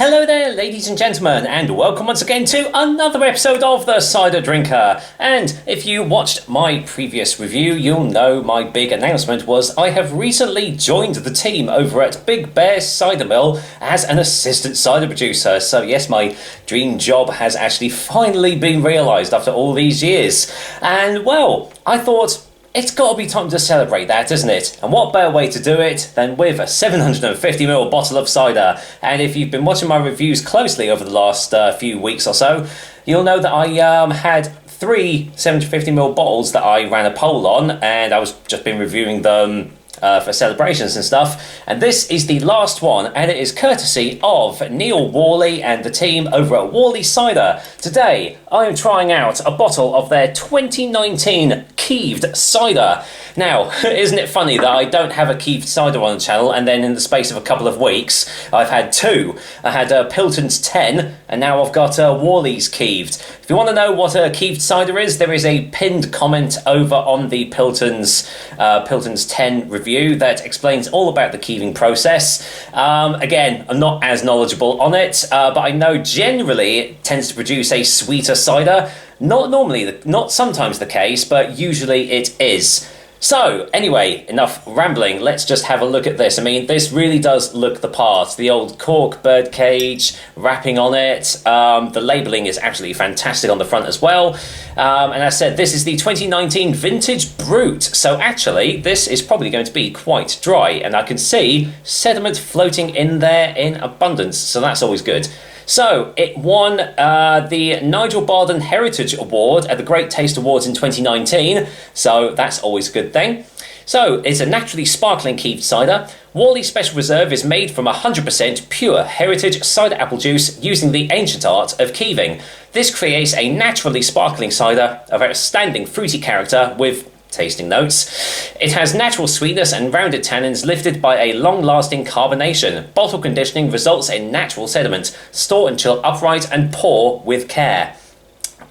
Hello there, ladies and gentlemen, and welcome once again to another episode of The Cider Drinker. And if you watched my previous review, you'll know my big announcement was I have recently joined the team over at Big Bear Cider Mill as an assistant cider producer. So yes, my dream job has actually finally been realised after all these years. And well, I thought, it's got to be time to celebrate that, isn't it? And what better way to do it than with a 750ml bottle of cider? And if you've been watching my reviews closely over the last few weeks or so, you'll know that I had 3 750ml bottles that I ran a poll on, and I was just been reviewing them for celebrations and stuff. And this is the last one, and it is courtesy of Neil Worley and the team over at Worleys Cider. Today, I am trying out a bottle of their 2019 Keeved cider. Now, isn't it funny that I don't have a Keeved cider on the channel, and then in the space of a couple of weeks, I've had 2. I had Pilton's 10, and now I've got Worleys Keeved. If you want to know what a Keeved cider is, there is a pinned comment over on the Pilton's 10 review that explains all about the keeving process. Again, I'm not as knowledgeable on it, but I know generally it tends to produce a sweeter cider. Not sometimes the case, but usually it is. So, anyway, enough rambling, let's just have a look at this. I mean, this really does look the part. The old cork bird cage, wrapping on it, the labelling is absolutely fantastic on the front as well. And as I said, this is the 2019 Vintage Brut, so actually, this is probably going to be quite dry, and I can see sediment floating in there in abundance, so that's always good. So, it won the Nigel Barden Heritage Award at the Great Taste Awards in 2019, so that's always a good thing. So, it's a naturally sparkling Keeved cider. Worley Special Reserve is made from 100% pure heritage cider apple juice using the ancient art of keeving. This creates a naturally sparkling cider of outstanding fruity character with tasting notes. It has natural sweetness and rounded tannins lifted by a long-lasting carbonation. Bottle conditioning results in natural sediment. Store and chill upright and pour with care.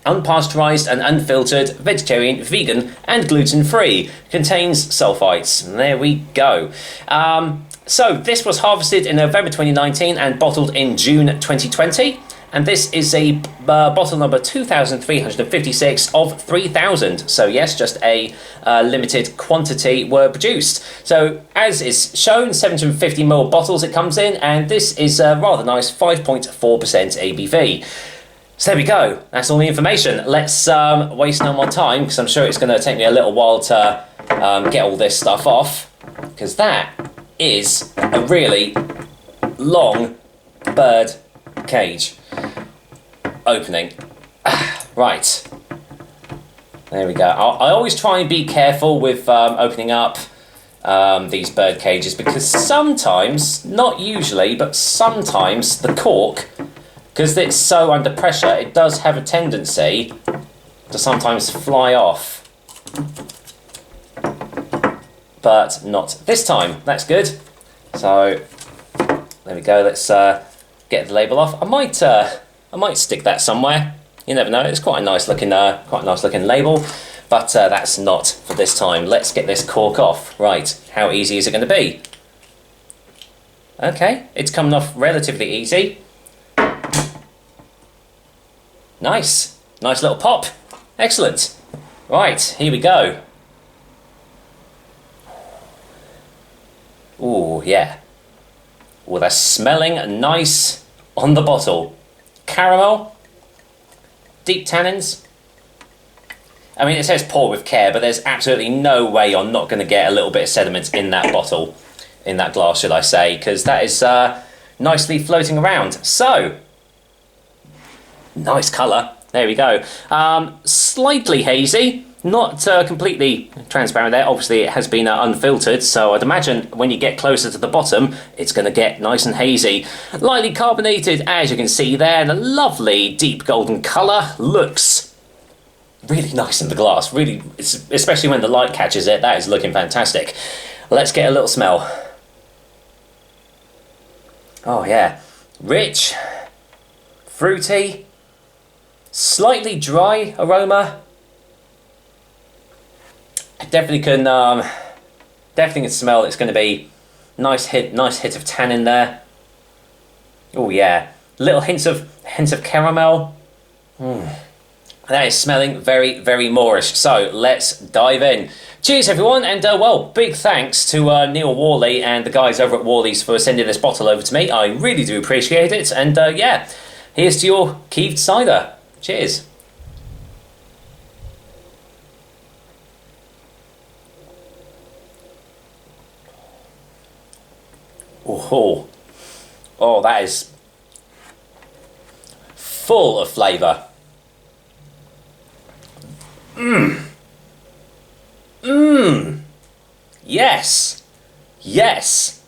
Unpasteurized and unfiltered, vegetarian, vegan and gluten-free. Contains sulfites. There we go. So this was harvested in November 2019 and bottled in June 2020. And this is a bottle number 2356 of 3000. So yes, just a limited quantity were produced. So as is shown, 750ml bottles it comes in, and this is a rather nice 5.4% ABV. So there we go, that's all the information. Let's waste no more time, because I'm sure it's going to take me a little while to get all this stuff off, because that is a really long bird cage opening. Right, there we go. I always try and be careful with opening up these bird cages, because sometimes, not usually, but sometimes the cork, because it's so under pressure, it does have a tendency to sometimes fly off. But not this time. That's good. So there we go. Let's get the label off. I might stick that somewhere. You never know. It's quite a nice looking label, but that's not for this time. Let's get this cork off. Right, how easy is it going to be? Okay, it's coming off relatively easy. Nice little pop. Excellent. Right, here we go. Ooh, yeah. Well, they're smelling nice on the bottle. Caramel, deep tannins. I mean, it says pour with care, but there's absolutely no way you're not going to get a little bit of sediment in that bottle, in that glass, should I say, because that is nicely floating around. So, nice colour. There we go. Slightly hazy, not completely transparent there. Obviously, it has been unfiltered, so I'd imagine when you get closer to the bottom, it's going to get nice and hazy. Lightly carbonated, as you can see there, and a lovely deep golden colour. Looks really nice in the glass. Really, especially when the light catches it, that is looking fantastic. Let's get a little smell. Oh yeah, rich, fruity, slightly dry aroma. I definitely can smell it's going to be nice hit of tannin there. Oh yeah, Little hints of caramel. That is smelling very, very Moorish. So let's dive in. Cheers, everyone, and well, big thanks to Neil Worley and the guys over at Worleys for sending this bottle over to me. I really do appreciate it. And yeah, here's to your Keeved cider. Cheers. Oh, that is full of flavour. Yes. Yes.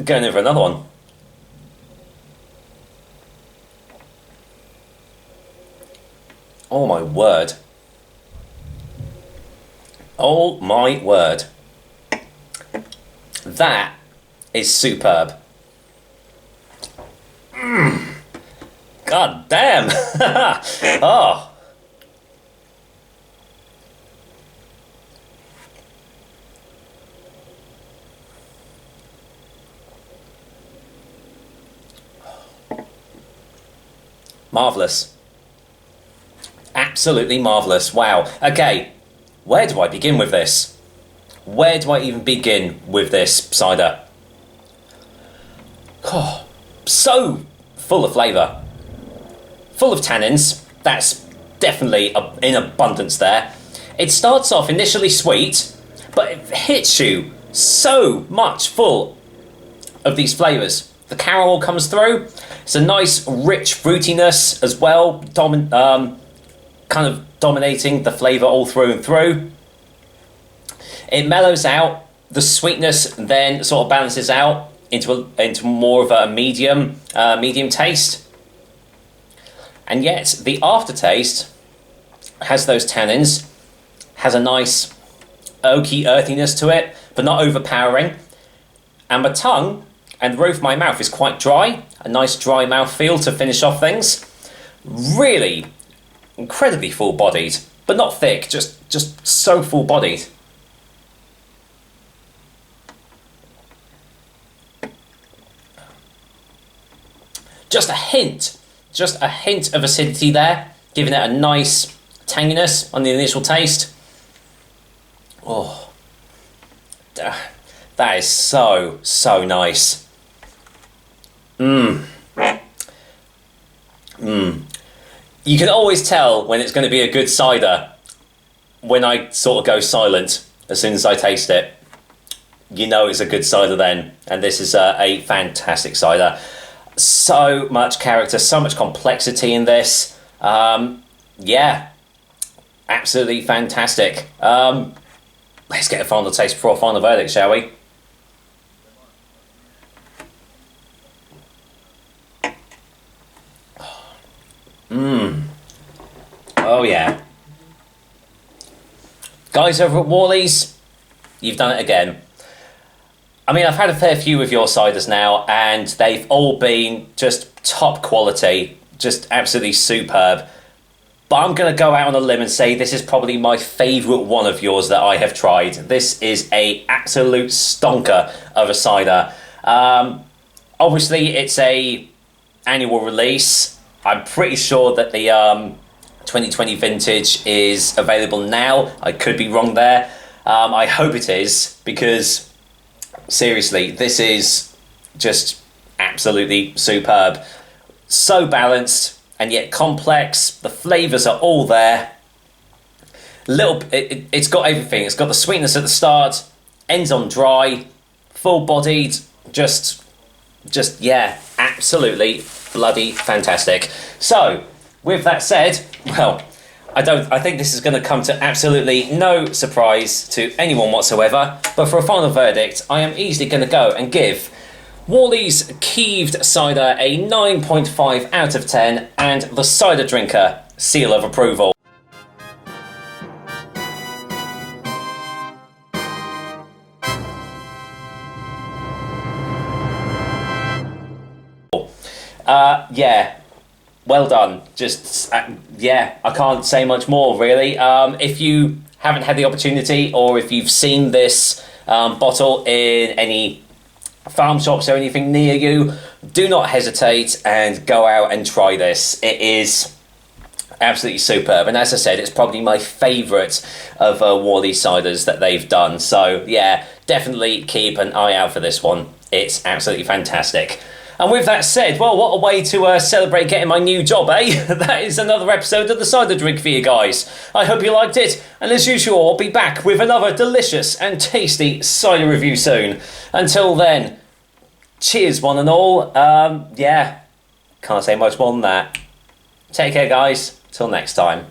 Going over another one. Oh my word. Oh my word. That is superb. God damn. Oh. Marvellous. Absolutely marvellous. Wow. Okay, where do I begin with this? Where do I even begin with this cider? Oh, so full of flavour. Full of tannins. That's definitely in abundance there. It starts off initially sweet, but it hits you so much full of these flavours. The caramel comes through. It's a nice, rich fruitiness as well, kind of dominating the flavour all through and through. It mellows out. The sweetness then sort of balances out into more of a medium taste. And yet the aftertaste has those tannins, has a nice oaky earthiness to it, but not overpowering. And my tongue and the roof of my mouth is quite dry, a nice dry mouth feel to finish off things. Really incredibly full-bodied, but not thick, just so full-bodied. Just a hint of acidity there, giving it a nice tanginess on the initial taste. Oh, that is so nice. You can always tell when it's going to be a good cider when I sort of go silent as soon as I taste it. You know it's a good cider then, and this is a fantastic cider. So much character, so much complexity in this. Yeah, absolutely fantastic. Let's get a final taste before a final verdict, shall we? Oh yeah. Guys over at Worleys, you've done it again. I mean, I've had a fair few of your ciders now, and they've all been just top quality, just absolutely superb. But I'm going to go out on a limb and say this is probably my favourite one of yours that I have tried. This is a absolute stonker of a cider. Obviously, it's a annual release. I'm pretty sure that the 2020 vintage is available now. I could be wrong there. I hope it is, because seriously, this is just absolutely superb. So balanced and yet complex. The flavours are all there. It's got everything. It's got the sweetness at the start, ends on dry, full-bodied, just yeah, absolutely bloody fantastic. So, with that said, well, I think this is going to come to absolutely no surprise to anyone whatsoever, but for a final verdict, I am easily going to go and give Worleys Keeved cider a 9.5 out of 10 and the cider drinker seal of approval. Yeah, well done. Just, yeah, I can't say much more, really. If you haven't had the opportunity, or if you've seen this bottle in any farm shops or anything near you, do not hesitate and go out and try this. It is absolutely superb, and as I said, it's probably my favourite of Worleys ciders that they've done. So yeah, definitely keep an eye out for this one. It's absolutely fantastic. And with that said, well, what a way to celebrate getting my new job, eh? That is another episode of the Cider Drink for you guys. I hope you liked it, and as usual, I'll be back with another delicious and tasty cider review soon. Until then, cheers one and all. Yeah, can't say much more than that. Take care, guys. Till next time.